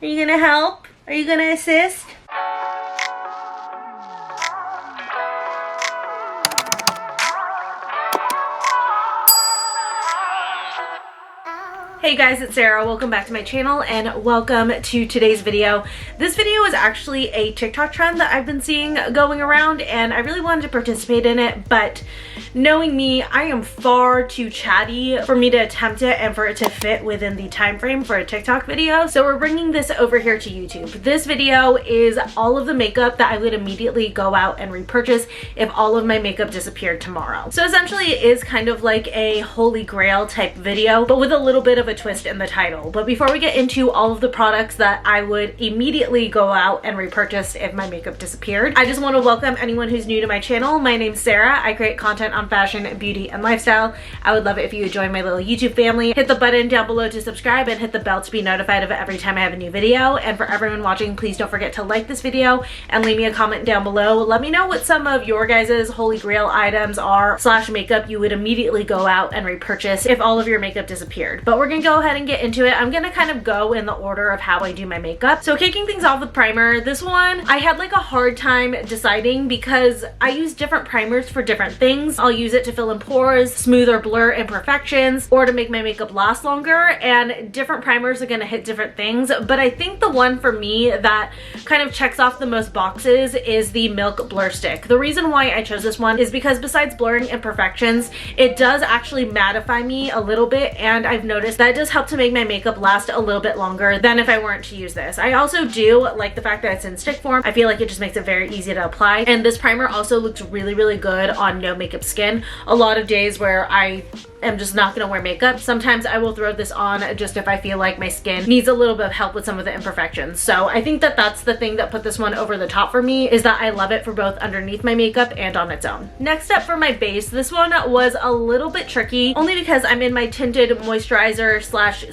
Are you gonna help? Are you gonna assist? Hey guys, it's Sarah. Welcome back to my channel and welcome to today's video. This video is actually a TikTok trend that I've been seeing going around and I really wanted to participate in it, but knowing me, I am far too chatty for me to attempt it and for it to fit within the time frame for a TikTok video. So we're bringing this over here to YouTube. This video is all of the makeup that I would immediately go out and repurchase if all of my makeup disappeared tomorrow. So essentially it is kind of like a holy grail type video, but with a little bit of a twist in the title. But before we get into all of the products that I would immediately go out and repurchase if my makeup disappeared, I just want to welcome anyone who's new to my channel. My name's Sarah. I create content on fashion, beauty, and lifestyle. I would love it if you would join my little YouTube family. Hit the button down below to subscribe and hit the bell to be notified of it every time I have a new video. And for everyone watching, please don't forget to like this video and leave me a comment down below. Let me know what some of your guys' holy grail items are / makeup you would immediately go out and repurchase if all of your makeup disappeared. But we're gonna go ahead and get into it. I'm gonna kind of go in the order of how I do my makeup. So kicking things off with primer, this one I had like a hard time deciding because I use different primers for different things. I'll use it to fill in pores, smooth or blur imperfections, or to make my makeup last longer, and different primers are gonna hit different things. But I think the one for me that kind of checks off the most boxes is the Milk Blur Stick. The reason why I chose this one is because besides blurring imperfections, it does actually mattify me a little bit, and I've noticed that it does help to make my makeup last a little bit longer than if I weren't to use this. I also do like the fact that it's in stick form. I feel like it just makes it very easy to apply, and this primer also looks really good on no makeup skin. A lot of days where I am just not gonna wear makeup, sometimes I will throw this on just if I feel like my skin needs a little bit of help with some of the imperfections. So I think that that's the thing that put this one over the top for me, is that I love it for both underneath my makeup and on its own. Next up for my base, this one was a little bit tricky only because I'm in my tinted moisturizer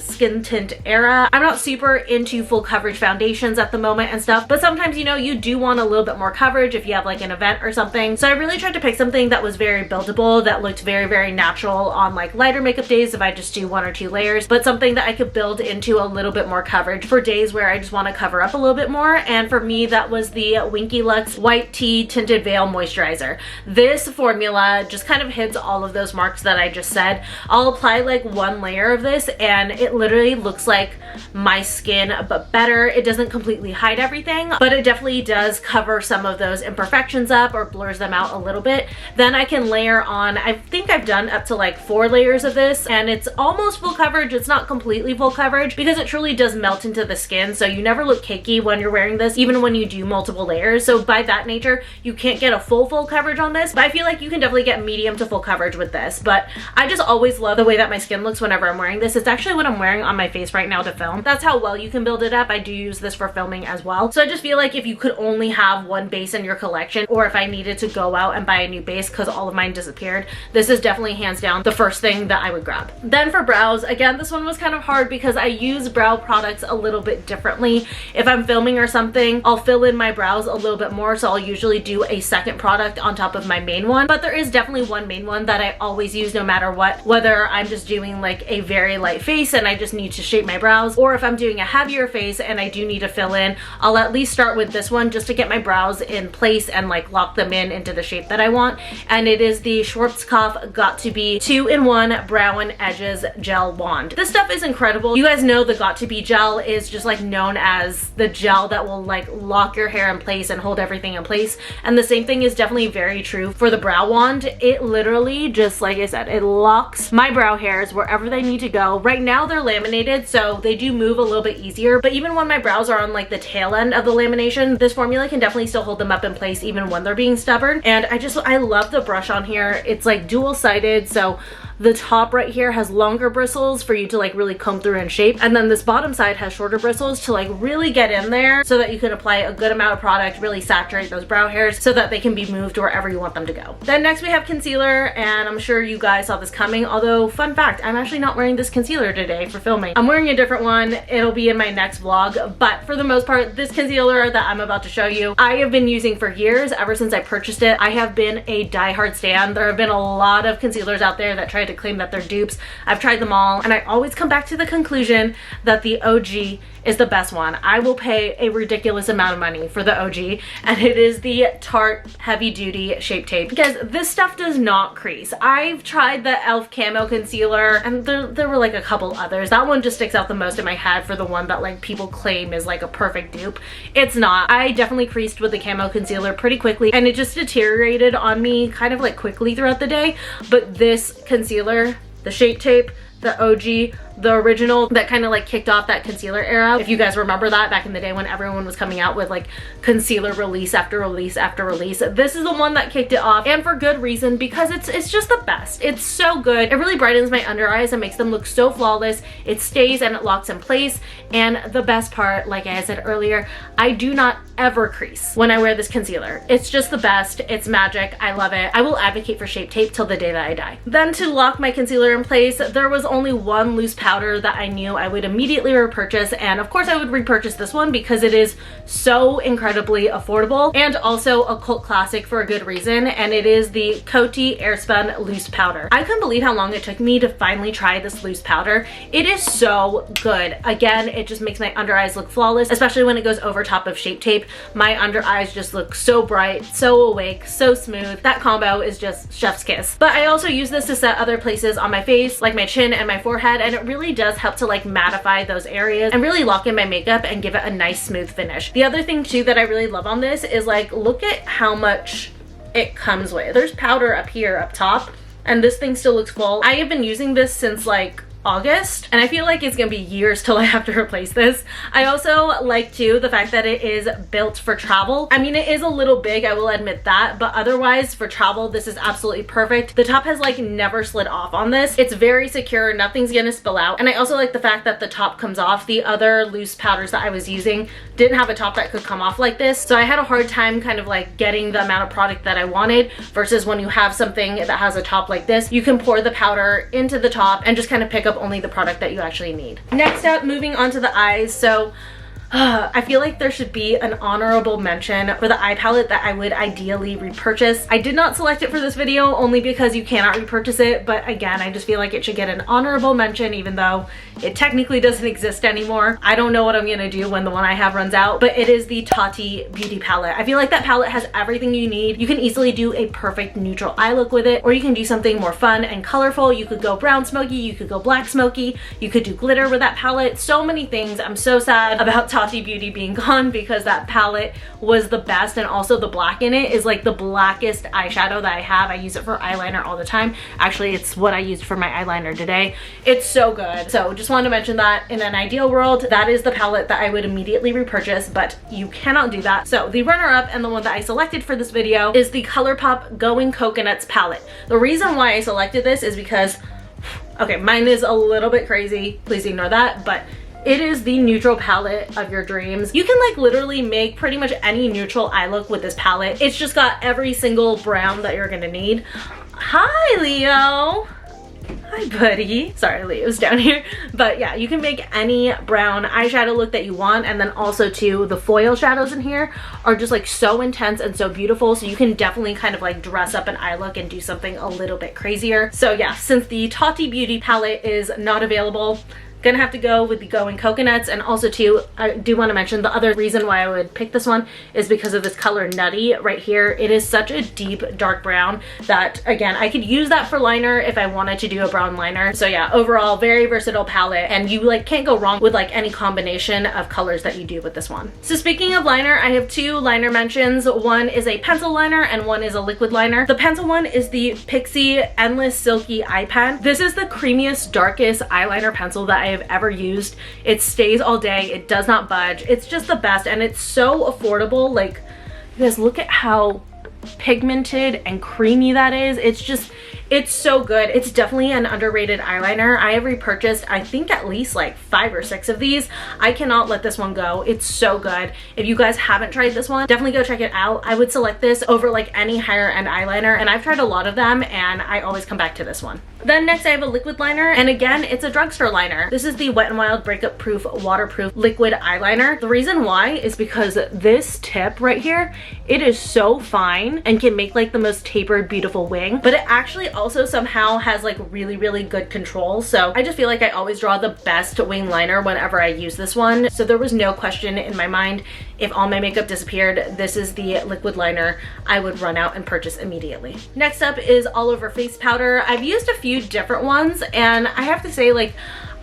/ skin tint era. I'm not super into full coverage foundations at the moment and stuff, but sometimes, you know, you do want a little bit more coverage if you have like an event or something. So I really tried to pick something that was very buildable, that looked very natural on like lighter makeup days if I just do 1 or 2 layers, but something that I could build into a little bit more coverage for days where I just want to cover up a little bit more. And for me, that was the Winky Lux White Tea Tinted Veil Moisturizer. This formula just kind of hits all of those marks that I just said. I'll apply like 1 layer of this and it literally looks like my skin, but better. It doesn't completely hide everything, but it definitely does cover some of those imperfections up or blurs them out a little bit. Then I can layer on, I think I've done up to like 4 layers of this, and it's almost full coverage. It's not completely full coverage because it truly does melt into the skin, so you never look cakey when you're wearing this, even when you do multiple layers. So by that nature, you can't get a full coverage on this, but I feel like you can definitely get medium to full coverage with this. But I just always love the way that my skin looks whenever I'm wearing this. It's actually what I'm wearing on my face right now to film. That's how well you can build it up. I do use this for filming as well. So I just feel like if you could only have one base in your collection, or if I needed to go out and buy a new base because all of mine disappeared, this is definitely hands down the first thing that I would grab. Then for brows, again, this one was kind of hard because I use brow products a little bit differently. If I'm filming or something, I'll fill in my brows a little bit more, so I'll usually do a second product on top of my main one. But there is definitely one main one that I always use no matter what, whether I'm just doing like a very light face and I just need to shape my brows, or if I'm doing a heavier face and I do need to fill in, I'll at least start with this one just to get my brows in place and like lock them in into the shape that I want. And it is the Schwarzkopf Got To Be 2-in-1 Brow and Edges Gel Wand. This stuff is incredible. You guys know the Got To Be gel is just like known as the gel that will like lock your hair in place and hold everything in place. And the same thing is definitely very true for the brow wand. It literally, just like I said, it locks my brow hairs wherever they need to go. Right now they're laminated, so they do move a little bit easier, but even when my brows are on like the tail end of the lamination, this formula can definitely still hold them up in place even when they're being stubborn. And I love the brush on here. It's like dual-sided, so The top right here has longer bristles for you to like really comb through and shape. And then this bottom side has shorter bristles to like really get in there so that you can apply a good amount of product, really saturate those brow hairs so that they can be moved wherever you want them to go. Then next we have concealer, and I'm sure you guys saw this coming, although fun fact, I'm actually not wearing this concealer today for filming. I'm wearing a different one. It'll be in my next vlog, but for the most part, this concealer that I'm about to show you, I have been using for years. Ever since I purchased it, I have been a diehard stan. There have been a lot of concealers out there that try to claim that they're dupes. I've tried them all, and I always come back to the conclusion that the OG is the best one. I will pay a ridiculous amount of money for the OG, and it is the Tarte Heavy Duty Shape Tape, because this stuff does not crease. I've tried the e.l.f. Camo Concealer, and there were like a couple others. That one just sticks out the most in my head for the one that like people claim is like a perfect dupe. It's not. I definitely creased with the Camo Concealer pretty quickly, and it just deteriorated on me kind of like quickly throughout the day. But this concealer, the Shape Tape, the OG, the original that kind of like kicked off that concealer era, if you guys remember that back in the day when everyone was coming out with like concealer release after release after release, this is the one that kicked it off, and for good reason, because it's just the best. It's so good. It really brightens my under eyes and makes them look so flawless. It stays and it locks in place, and the best part, like I said earlier, I do not ever crease when I wear this concealer. It's just the best. It's magic. I love it. I will advocate for Shape Tape till the day that I die. Then to lock my concealer in place, there was only one loose powder that I knew I would immediately repurchase, and of course I would repurchase this one because it is so incredibly affordable and also a cult classic for a good reason, and it is the Coty Airspun Loose Powder. I couldn't believe how long it took me to finally try this loose powder. It is so good. Again, it just makes my under eyes look flawless, especially when it goes over top of Shape Tape. My under eyes just look so bright, so awake, so smooth. That combo is just chef's kiss. But I also use this to set other places on my face, like my chin and my forehead, and it really does help to like mattify those areas and really lock in my makeup and give it a nice smooth finish. The other thing too that I really love on this is like, look at how much it comes with. There's powder up here up top, and this thing still looks full. I have been using this since like August, and I feel like it's gonna be years till I have to replace this. I also like too the fact that it is built for travel. I mean, it is a little big, I will admit that, but otherwise for travel this is absolutely perfect. The top has like never slid off on this. It's very secure, nothing's gonna spill out, and I also like the fact that the top comes off. The other loose powders that I was using didn't have a top that could come off like this, so I had a hard time kind of like getting the amount of product that I wanted, versus when you have something that has a top like this, you can pour the powder into the top and just kind of pick up only the product that you actually need. Next up, moving on to the eyes. So I feel like there should be an honorable mention for the eye palette that I would ideally repurchase. I did not select it for this video only because you cannot repurchase it, but again, I just feel like it should get an honorable mention even though it technically doesn't exist anymore. I don't know what I'm gonna do when the one I have runs out, but it is the Tati Beauty Palette. I feel like that palette has everything you need. You can easily do a perfect neutral eye look with it, or you can do something more fun and colorful. You could go brown smoky, you could go black smoky, you could do glitter with that palette. So many things. I'm so sad about Tati Beauty being gone because that palette was the best, and also the black in it is like the blackest eyeshadow that I have. I use it for eyeliner all the time. Actually, it's what I used for my eyeliner today. It's so good. So just wanted to mention that in an ideal world, that is the palette that I would immediately repurchase, but you cannot do that. So the runner-up and the one that I selected for this video is the ColourPop Going Coconuts palette. The reason why I selected this is because, okay, mine is a little bit crazy. Please ignore that, but it is the neutral palette of your dreams. You can like literally make pretty much any neutral eye look with this palette. It's just got every single brown that you're gonna need. Hi, Leo. Hi, buddy. Sorry, Leo's down here. But yeah, you can make any brown eyeshadow look that you want, and then also too, the foil shadows in here are just like so intense and so beautiful, so you can definitely kind of like dress up an eye look and do something a little bit crazier. So yeah, since the Tati Beauty palette is not available, gonna have to go with the Going Coconuts. And also too, I do want to mention the other reason why I would pick this one is because of this color Nutty right here. It is such a deep dark brown that, again, I could use that for liner if I wanted to do a brown liner. So yeah, overall very versatile palette, and you like can't go wrong with like any combination of colors that you do with this one. So speaking of liner, I have two liner mentions. One is a pencil liner and one is a liquid liner. The pencil one is the Pixi Endless Silky Eye Pen. This is the creamiest, darkest eyeliner pencil that I have ever used. It stays all day, it does not budge. It's just the best, and it's so affordable. Like, you guys, look at how pigmented and creamy that is. It's so good. It's definitely an underrated eyeliner. I have repurchased, I think, at least like 5 or 6 of these. I cannot let this one go. It's so good. If you guys haven't tried this one, definitely go check it out. I would select this over like any higher end eyeliner, and I've tried a lot of them and I always come back to this one. Then next I have a liquid liner, and again, it's a drugstore liner. This is the Wet n Wild Breakup Proof Waterproof Liquid Eyeliner. The reason why is because this tip right here, it is so fine and can make like the most tapered, beautiful wing, but it actually also somehow has like really good control. So I just feel like I always draw the best wing liner whenever I use this one. So there was no question in my mind, if all my makeup disappeared, this is the liquid liner I would run out and purchase immediately. Next up is all over face powder. I've used a few different ones and I have to say, like,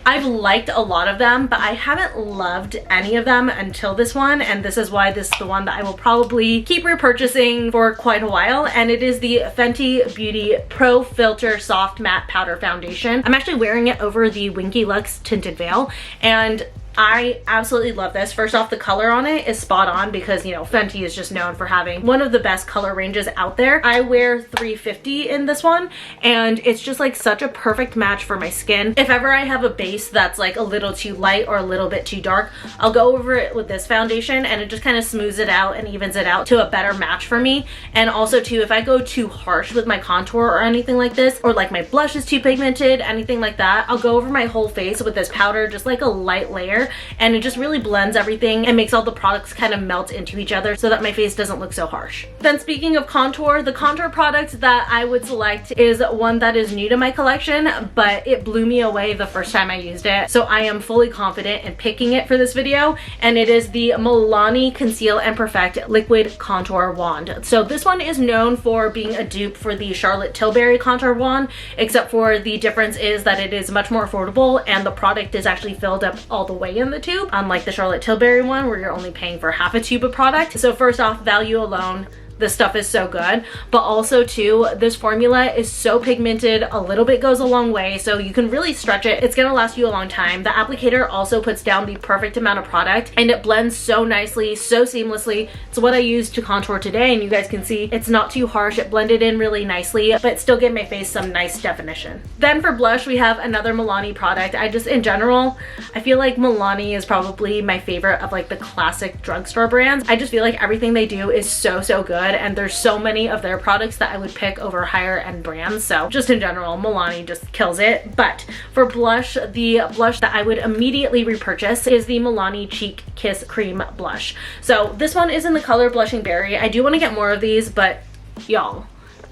I've liked a lot of them, but I haven't loved any of them until this one, and this is why this is the one that I will probably keep repurchasing for quite a while, and it is the Fenty Beauty Pro Filter Soft Matte Powder Foundation. I'm actually wearing it over the Winky Lux Tinted Veil, and I absolutely love this. First off, the color on it is spot on because, you know, Fenty is just known for having one of the best color ranges out there. I wear 350 in this one and it's just like such a perfect match for my skin. If ever I have a base that's like a little too light or a little bit too dark, I'll go over it with this foundation and it just kind of smooths it out and evens it out to a better match for me. And also too, if I go too harsh with my contour or anything like this, or like my blush is too pigmented, anything like that, I'll go over my whole face with this powder, just like a light layer, and it just really blends everything and makes all the products kind of melt into each other so that my face doesn't look so harsh. Then speaking of contour, the contour product that I would select is one that is new to my collection, but it blew me away the first time I used it. So I am fully confident in picking it for this video, and it is the Milani Conceal and Perfect Liquid Contour Wand. So this one is known for being a dupe for the Charlotte Tilbury Contour Wand, except for the difference is that it is much more affordable and the product is actually filled up all the way in the tube, unlike the Charlotte Tilbury one where you're only paying for half a tube of product. So first off, value alone, this stuff is so good, but also too, this formula is so pigmented, a little bit goes a long way, so you can really stretch it. It's gonna last you a long time. The applicator also puts down the perfect amount of product and it blends so nicely, so seamlessly. It's what I used to contour today and you guys can see it's not too harsh. It blended in really nicely, but still gave my face some nice definition. Then for blush, we have another Milani product. In general, I feel like Milani is probably my favorite of like the classic drugstore brands. I just feel like everything they do is so good, and there's so many of their products that I would pick over higher end brands. So just in general, Milani just kills it. But for blush, the blush that I would immediately repurchase is the Milani Cheek Kiss Cream Blush. So this one is in the color Blushing Berry. I do want to get more of these, but y'all,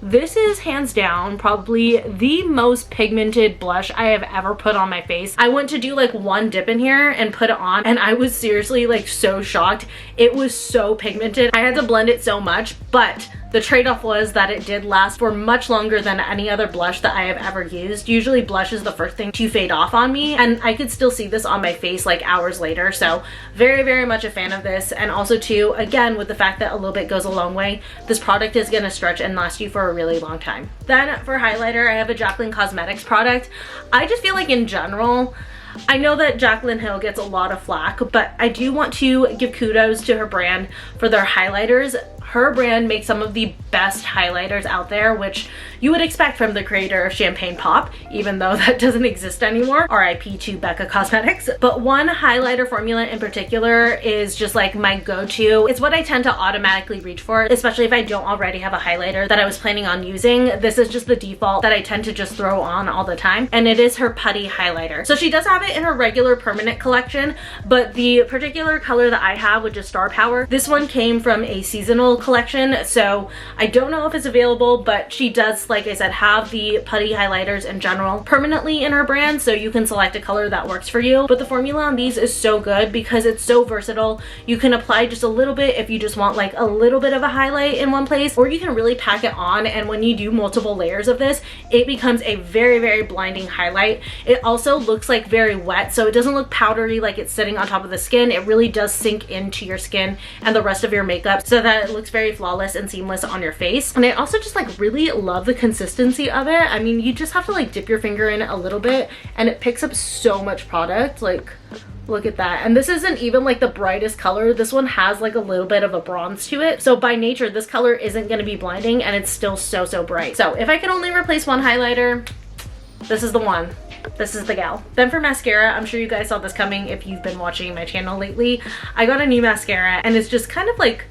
this is hands down probably the most pigmented blush I have ever put on my face. I went to do like one dip in here and put it on and I was seriously like so shocked. It was so pigmented. I had to blend it so much, but the trade-off was that it did last for much longer than any other blush that I have ever used. Usually blush is the first thing to fade off on me, and I could still see this on my face like hours later. So very much a fan of this. And also too, again, with the fact that a little bit goes a long way, this product is gonna stretch and last you for a really long time. Then for highlighter, I have a Jaclyn Cosmetics product. I just feel like in general, I know that Jaclyn Hill gets a lot of flack, but I do want to give kudos to her brand for their highlighters. Her brand makes some of the best highlighters out there, which you would expect from the creator of Champagne Pop, even though that doesn't exist anymore. RIP to Becca Cosmetics. But one highlighter formula in particular is just like my go-to. It's what I tend to automatically reach for, especially if I don't already have a highlighter that I was planning on using. This is just the default that I tend to just throw on all the time, and it is her Putty highlighter. So she does have it in her regular permanent collection, but the particular color that I have, which is Star Power, this one came from a seasonal collection, so I don't know if it's available, but she does, like I said, have the putty highlighters in general permanently in her brand, so you can select a color that works for you. But the formula on these is so good because it's so versatile. You can apply just a little bit if you just want like a little bit of a highlight in one place, or you can really pack it on, and when you do multiple layers of this, it becomes a very blinding highlight. It also looks like very wet, so it doesn't look powdery like it's sitting on top of the skin. It really does sink into your skin and the rest of your makeup so that it looks very flawless and seamless on your face. And I also just like really love the consistency of it. I mean, you just have to like dip your finger in it a little bit and it picks up so much product. Like, look at that. And this isn't even like the brightest color. This one has like a little bit of a bronze to it. So by nature, this color isn't going to be blinding, and it's still so bright. So if I can only replace one highlighter, this is the one. This is the gal. Then for mascara, I'm sure you guys saw this coming if you've been watching my channel lately. I got a new mascara and it's just kind of like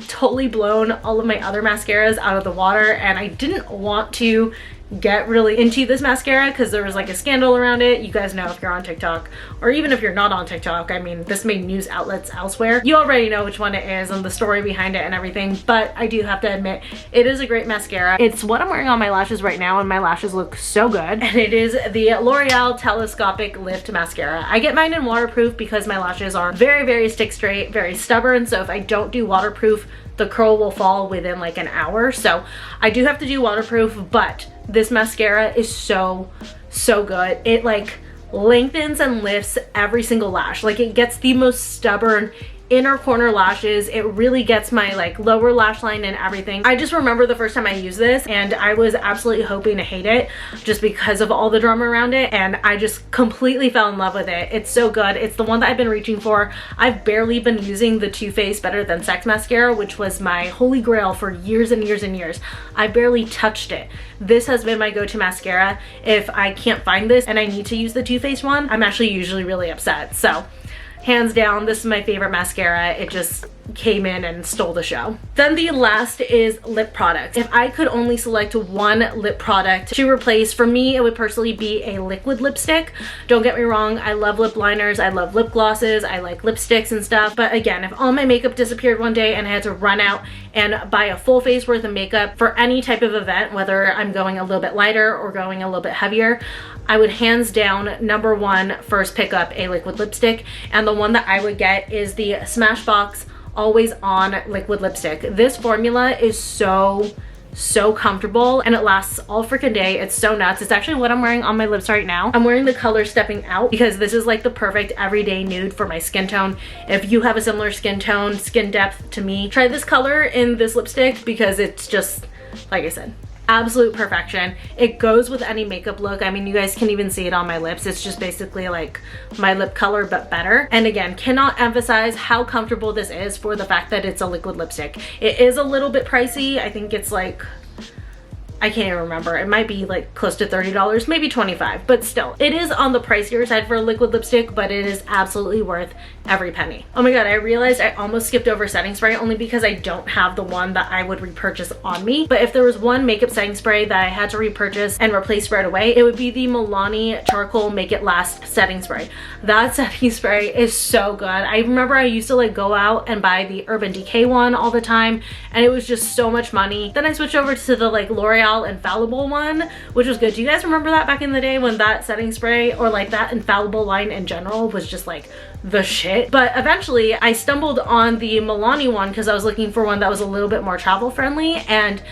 totally blown all of my other mascaras out of the water, and I didn't want to get really into this mascara because there was like a scandal around it. You guys know if you're on TikTok, or even if you're not on TikTok, I mean, this made news outlets elsewhere. You already know which one it is and the story behind it and everything, but I do have to admit, it is a great mascara. It's what I'm wearing on my lashes right now, and my lashes look so good. And it is the L'Oreal Telescopic Lift Mascara. I get mine in waterproof because my lashes are very, very stick straight, very stubborn, so if I don't do waterproof, the curl will fall within like an hour. So I do have to do waterproof, but this mascara is so good. It like lengthens and lifts every single lash. Like it gets the most stubborn inner corner lashes. It really gets my like lower lash line and everything. I just remember the first time I used this and I was absolutely hoping to hate it just because of all the drama around it, and I just completely fell in love with it. It's so good. It's the one that I've been reaching for. I've barely been using the Too Faced Better Than Sex mascara, which was my holy grail for years and years and years. I barely touched it. This has been my go-to mascara. If I can't find this and I need to use the Too Faced one, I'm actually usually really upset. So hands down, this is my favorite mascara. It just came in and stole the show. Then the last is lip products. If I could only select one lip product to replace, for me, it would personally be a liquid lipstick. Don't get me wrong, I love lip liners, I love lip glosses, I like lipsticks and stuff. But again, if all my makeup disappeared one day and I had to run out and buy a full face worth of makeup for any type of event, whether I'm going a little bit lighter or going a little bit heavier, I would hands down #1 first pick up a liquid lipstick, and the one that I would get is the Smashbox Always On liquid lipstick. This formula is so comfortable and it lasts all freaking day. It's so nuts. It's actually what I'm wearing on my lips right now. I'm wearing the color Stepping Out because this is like the perfect everyday nude for my skin tone. If you have a similar skin tone, skin depth to me, try this color in this lipstick because it's just, like I said, absolute perfection. It goes with any makeup look. I mean, you guys can even see it on my lips. It's just basically like my lip color but better. And again, cannot emphasize how comfortable this is for the fact that it's a liquid lipstick. It is a little bit pricey. I think it's like, I can't even remember. It might be like close to $30, maybe $25, but still, it is on the pricier side for a liquid lipstick, but it is absolutely worth every penny. Oh my god, I realized I almost skipped over setting spray only because I don't have the one that I would repurchase on me. But if there was one makeup setting spray that I had to repurchase and replace right away, it would be the Milani Charcoal Make It Last setting spray. That setting spray is so good. I remember I used to like go out and buy the Urban Decay one all the time, and it was just so much money. Then I switched over to the like L'Oreal Infallible one, which was good. Do you guys remember that back in the day when that setting spray or like that Infallible line in general was just like the shit? But eventually I stumbled on the Milani one because I was looking for one that was a little bit more travel friendly, and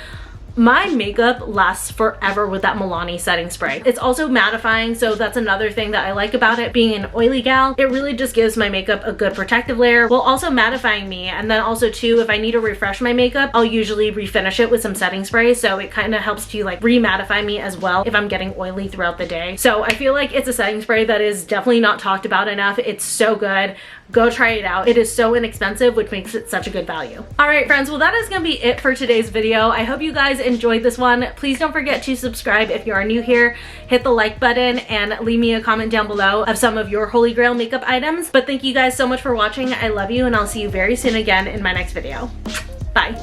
my makeup lasts forever with that Milani setting spray. It's also mattifying, so that's another thing that I like about it. Being an oily gal, it really just gives my makeup a good protective layer while also mattifying me. And then also too, if I need to refresh my makeup, I'll usually refinish it with some setting spray, so it kind of helps to like re-mattify me as well if I'm getting oily throughout the day. So I feel like it's a setting spray that is definitely not talked about enough. It's so good. Go try it out. It is so inexpensive, which makes it such a good value. All right, friends, well, that is gonna be it for today's video. I hope you guys enjoyed this one. Please don't forget to subscribe if you are new here. Hit the like button and leave me a comment down below of some of your holy grail makeup items. But thank you guys so much for watching. I love you, and I'll see you very soon again in my next video. Bye.